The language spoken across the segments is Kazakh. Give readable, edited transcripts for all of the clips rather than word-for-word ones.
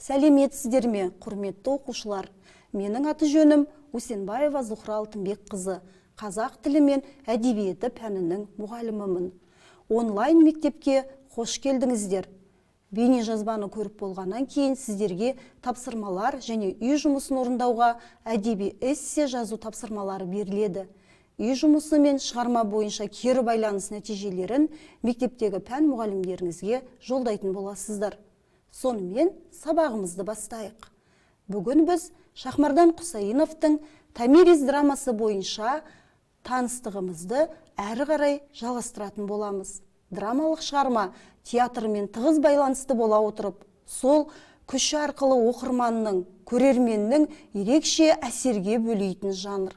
Сәлеметсіздер ме, құрметті оқушылар? Менің аты жөнім Усенбаева Зухра Алтынбек қызы. Қазақ тілі мен әдебиеті пәнінің мұғалімімін. Онлайн мектепке қош келдіңіздер. Бейне жазбаны көріп болғаннан кейін сіздерге тапсырмалар және үй жұмысын орындауға әдеби эссе жазу тапсырмалары беріледі. Үй жұмысы мен шығарма бойынша кері байланыс нәтижелерін мектептегі пән мұғалімдеріңізге жолдайтын боласыздар. Сонымен сабағымызды бастайық. Бүгін біз Шахмардан Құсайыновтың Томирис драмасы бойынша таныстығымызды әрі қарай жалғастыратын боламыз. Драмалық шығарма театрмен тығыз байланысты бола отырып, сол күші арқылы оқырманның, көрерменнің ерекше әсерге бөлейтін жанр.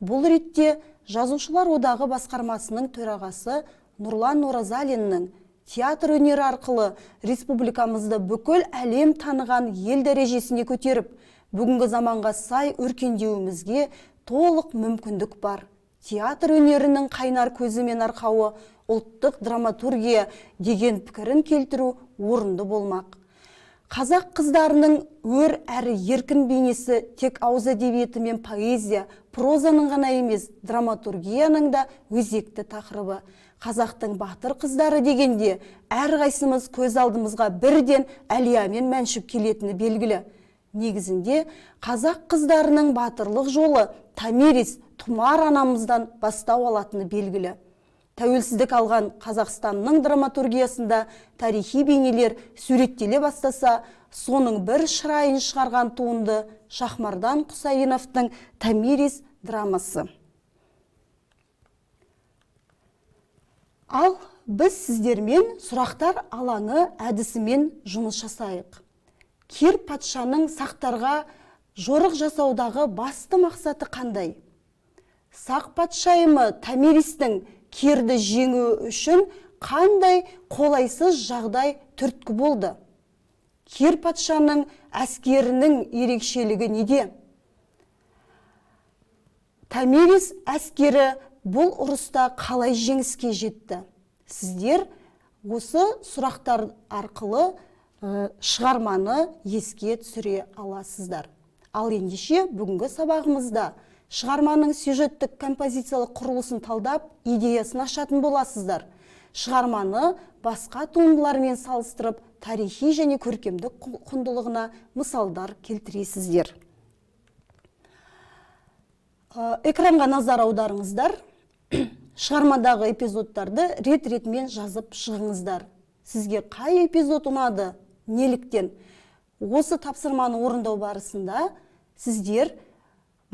Бұл ретте Жазушылар одағы басқармасының төрағасы Нұрлан Оразалиннің театр өнері арқылы республикамызды бүкіл әлем таныған ел дәрежесіне көтеріп, бүгінгі заманға сай өркендеуімізге толық мүмкіндік бар. Театр өнерінің қайнар көзі мен арқауы ұлттық драматургия деген пікірін келтіру орынды болмақ. Қазақ қыздарының өр әрі еркін бейнесі тек ауыз әдебиеті мен поэзия, прозаның ғана емес, драматургияның да өзекті тақырыбы. Қазақтың батыр қыздары дегенде әрқайсымыз көз алдымызға бірден Әлия мен Мәншүк келетіні белгілі. Негізінде қазақ қыздарының батырлық жолы Томирис Тұмар анамыздан бастау алатыны белгілі. Тәуелсіздік алған Қазақстанның драматургиясында тарихи бейнелер суреттеле бастаса, соның бір шырайын шығарған туынды Шахмардан Құсайыновтың Томирис драмасы. Ал біз сіздермен сұрақтар алаңы әдісімен жұмыс жасайық. Кир патшаның сақтарға жорық жасаудағы басты мақсаты қандай? Сақ патшайымы Томиристің Кирді жеңу үшін қандай қолайсыз жағдай түрткі болды? Кир патшаның әскерінің ерекшелігі неде? Томирис әскері бұл ұрыста қалай жеңіске жетті? Сіздер осы сұрақтар арқылы шығарманы еске түсіре аласыздар. Ал ендеше бүгінгі сабағымызда шығарманың сюжеттік композициялық құрылысын талдап, идеясын ашатын боласыздар. Шығарманы басқа туындылармен салыстырып, тарихи және көркемдік құндылығына мысалдар келтіресіздер. Экранға назар аударыңыздар. Шығармадағы эпизодтарды рет-ретімен жазып шығыңыздар. Сізге қай эпизод ұнады? Неліктен? Осы тапсырманы орындау барысында сіздер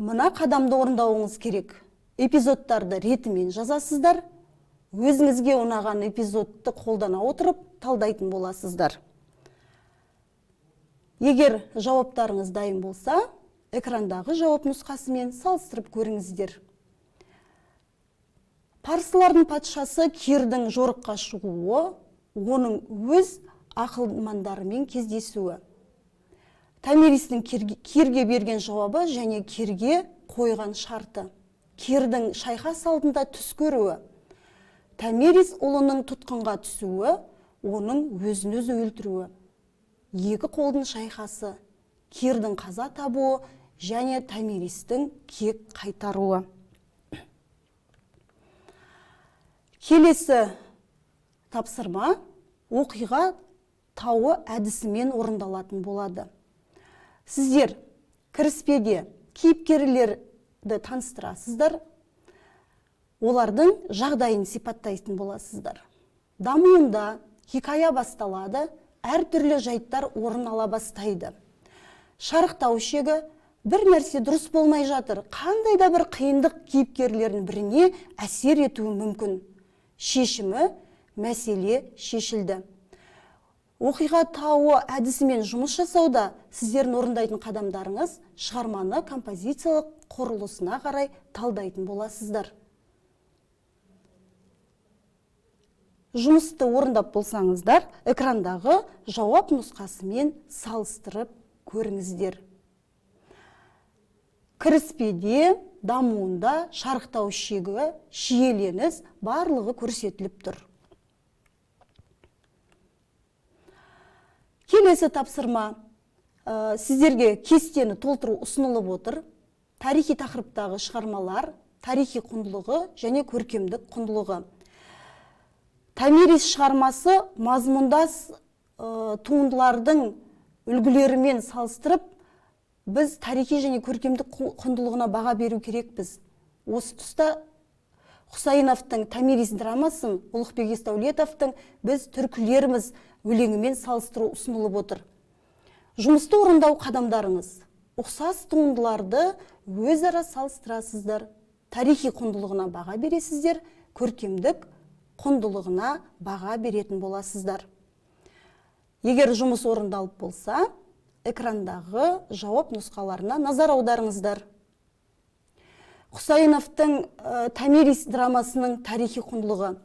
мына қадамды орындауыңыз керек. Эпизодтарды ретімен жазасыздар. Өзіңізге ұнаған эпизодты қолдана отырып талдайтын боласыздар. Егер жауаптарыңыз дайын болса, экрандағы жауап нұсқасымен салыстырып көріңіздер. Парсылардың патшасы Кирдің жорыққа шығуы, оның өз ақылмандарымен кездесуі. Томиристің Кирге берген жауабы және Кирге қойған шарты. Кирдің шайқас алдында түс көруі. Томирис ұлының тұтқынға түсуі, оның өзін-өзі өлтіруі. Екі қолдың шайқасы, Кирдің қаза табуы және Томиристің кек қайтаруы. Келесі тапсырма оқиға тауы әдісімен орындалатын болады. Сіздер кіріспеде кейіпкерлерді таныстырасыздар, олардың жағдайын сипаттайтын боласыздар. Дамуында хикая басталады, әртүрлі жайттар орын ала бастайды. Шарықтау шегі бір нәрсе дұрыс болмай жатыр, қандай да бір қиындық кейіпкерлердің біріне әсер етуі мүмкін. Шешімі, мәселе шешілді. Оқиға тауы әдісімен жұмыс жасауда сіздердің орындайтын қадамдарыңыз шығарманы композициялық құрылысына қарай талдайтын боласыздар. Жұмысты орындап болсаңыздар, экрандағы жауап нұсқасымен салыстырып көріңіздер. Кіріспеде, дамуында, шарықтау шегі, шиеленіс барлығы көрсетіліп тұр. Келесі тапсырма сіздерге кестені толтыру ұсынылып отыр. Тарихи тақырыптағы шығармалар, тарихи құндылығы және көркемдік құндылығы. Томирис шығармасы мазмұндас туындылардың үлгілерімен салыстырып, біз тарихи және көркемдік құндылығына баға беру керекпіз. Осы тұста Құсайыновтың Томирис драмасын, Ұлықбек Есдәулетовтың біз түркілеріміз өлеңімен салыстыру ұсынылып отыр. Жұмысты орындау қадамдарыңыз. Ұқсас туындыларды өзара салыстырасыздар. Тарихи құндылығына баға бересіздер, көркемдік құндылығына баға беретін боласыздар. Егер жұмыс орындалып болса, экрандағы жауап нұсқаларына назар аударыңыздар. Құсайыновтың Томирис драмасының тарихи құндылығы.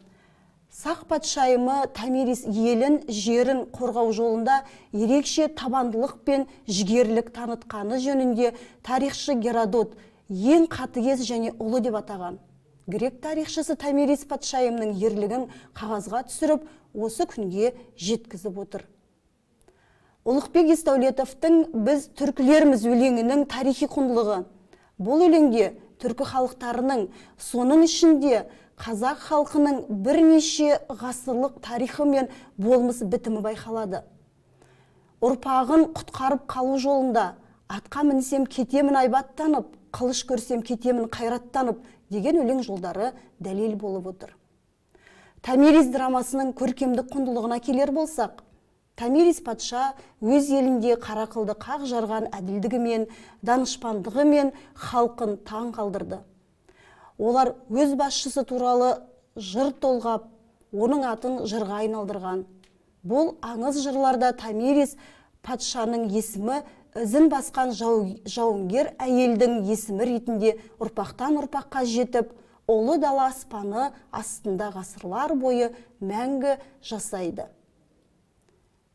Сақ патшайымы Томирис елін, жерін қорғау жолында ерекше табандылық пен жігерлік танытқаны жөнінде тарихшы Геродот ең қатыгез және ұлы деп атаған. Грек тарихшысы Томирис патшайымның ерлігін қағазға түсіріп, осы күнге жеткізіп отыр. Ұлықбек Есдәулетовтың біз түркілеріміз өлеңінің тарихи құндылығы. Бұл өлеңде түркі халықтарының, соның ішінде қазақ халқының бірнеше ғасырлық тарихы мен болмыс бітімі байқалады. Ұрпағын құтқарып қалу жолында атқа мінсем кетемін айбаттанып, қылыш көрсем кетемін қайраттанып деген өлең жолдары дәлел болып отыр. Томирис драмасының көркемдік құндылығына келер болсақ, Томирис патша өз елінде қарақылды қақ жарған әділдігімен, данышпандығымен халқын таң қалдырды. Олар өз басшысы туралы жыр толғап, оның атын жырға айналдырған. Бұл аңыз жырларда Томирис патшаның есімі ізін басқан жауынгер әйелдің есімі ретінде ұрпақтан ұрпаққа жетіп, ұлы дала аспаны астында ғасырлар бойы мәңгі жасайды.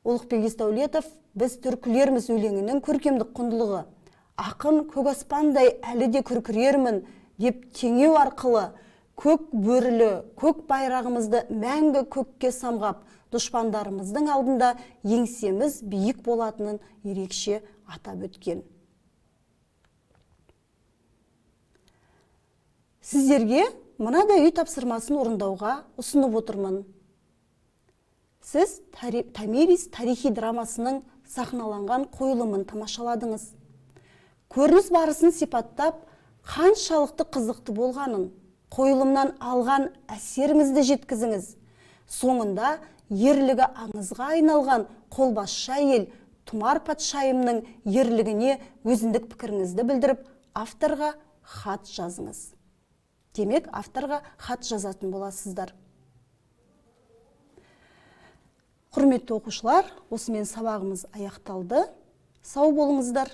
Ұлықбек Есдәулетов біз түркілеріміз өлеңінің көркемдік құндылығы. Ақын көк аспандай әлі де күркірермін деп теңеу арқылы көк бөрілі, көк байрағымызды мәңгі көкке самғап, дұшпандарымыздың алдында еңсеміз биік болатынын ерекше атап өткен. Сіздерге мынадай үй тапсырмасын орындауға ұсынып отырмын. Сіз Томирис тарихи драмасының сахналанған қойылымын тамашаладыңыз. Көрініс барысын сипаттап, қаншалықты қызықты болғанын, қойылымнан алған әсеріңізді жеткізіңіз. Соңында ерлігі аңызға айналған қолбасшы әйел Тұмар патшайымның ерлігіне өзіндік пікіріңізді білдіріп, авторға хат жазыңыз. Демек, авторға хат жазатын боласыздар. Құрметті оқушылар, осымен сабағымыз аяқталды. Сау болыңыздар.